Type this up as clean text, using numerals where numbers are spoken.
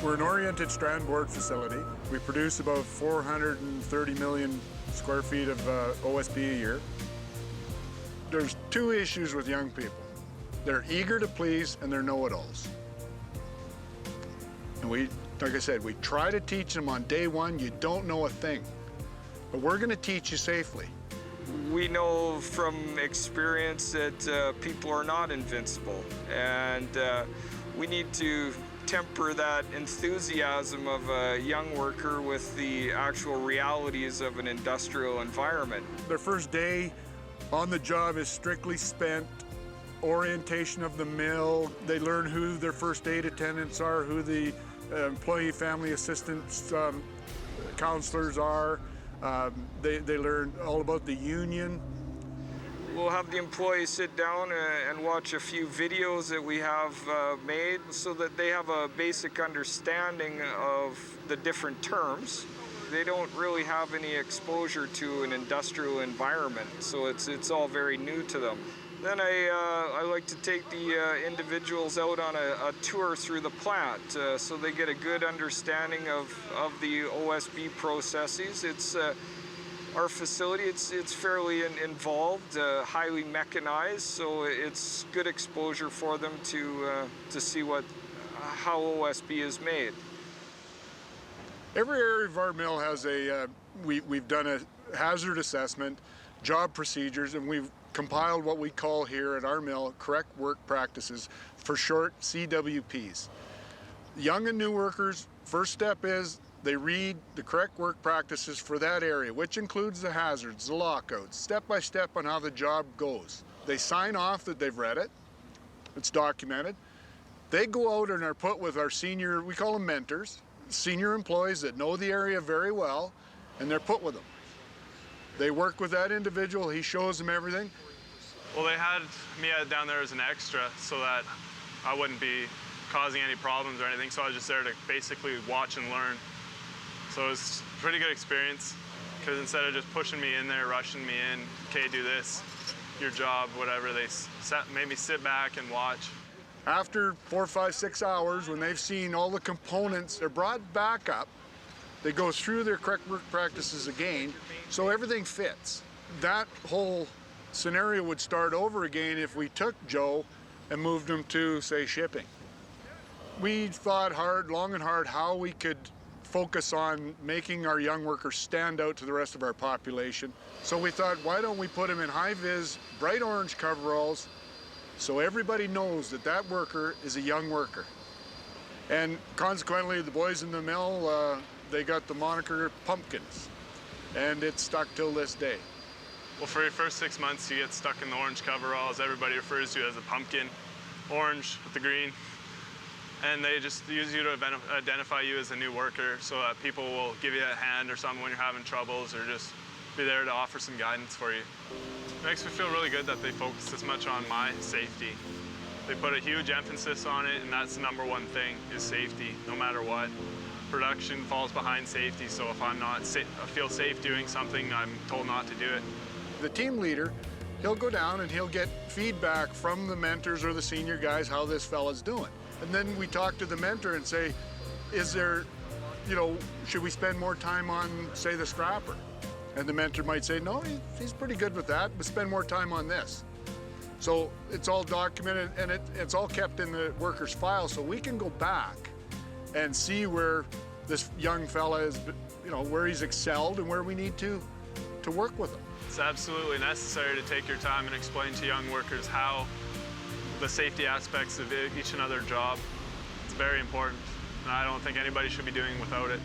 We're an oriented strand board facility. We produce about 430 million square feet of OSB a year. There's two issues with young people. They're eager to please and they're know-it-alls. And like I said, we try to teach them on day one, you don't know a thing. But we're gonna teach you safely. We know from experience that people are not invincible, and we need to temper that enthusiasm of a young worker with the actual realities of an industrial environment. Their first day on the job is strictly spent orientation of the mill. They learn who their first aid attendants are, who the employee family assistance counselors are. They learn all about the union. We'll have the employees sit down and watch a few videos that we have made so that they have a basic understanding of the different terms. They don't really have any exposure to an industrial environment, so it's all very new to them. Then I like to take the individuals out on a tour through the plant so they get a good understanding of the OSB processes. It's our facility, it's fairly involved, highly mechanized, so it's good exposure for them to see how OSB is made. Every area of our mill has we've done a hazard assessment, job procedures, and we've compiled what we call here at our mill correct work practices, for short CWPs. Young and new workers, first step is they read the correct work practices for that area, which includes the hazards, the lockouts, step by step on how the job goes. They sign off that they've read it, it's documented. They go out and are put with our senior, we call them mentors, senior employees that know the area very well, and they're put with them. They work with that individual, he shows them everything. Well, they had me down there as an extra so that I wouldn't be causing any problems or anything, so I was just there to basically watch and learn. So it was a pretty good experience, because instead of just pushing me in there, rushing me in, okay, do this, your job, whatever, they made me sit back and watch. After 4, 5, 6 hours, when they've seen all the components, they're brought back up. They go through their correct work practices again, so everything fits. That whole scenario would start over again if we took Joe and moved him to, say, shipping. We thought hard, long and hard, how we could focus on making our young workers stand out to the rest of our population. So we thought, why don't we put them in high-vis, bright orange coveralls, so everybody knows that that worker is a young worker. And consequently, the boys in the mill, they got the moniker Pumpkins, and it's stuck till this day. Well, for your first 6 months, you get stuck in the orange coveralls. Everybody refers to you as a pumpkin, orange with the green. And they just use you to identify you as a new worker so that people will give you a hand or something when you're having troubles, or just be there to offer some guidance for you. It makes me feel really good that they focus as much on my safety. They put a huge emphasis on it, and that's the #1 thing, is safety, no matter what. Production falls behind safety, so if I feel safe doing something, I'm told not to do it. The team leader, he'll go down and he'll get feedback from the mentors or the senior guys how this fella's doing. And then we talk to the mentor and say, is there, should we spend more time on, say, the scrapper? And the mentor might say, no, he's pretty good with that, but spend more time on this. So it's all documented, and it's all kept in the worker's file, so we can go back and see where this young fella is, where he's excelled and where we need to work with him. It's absolutely necessary to take your time and explain to young workers how the safety aspects of each and other job. It's very important, and I don't think anybody should be doing without it.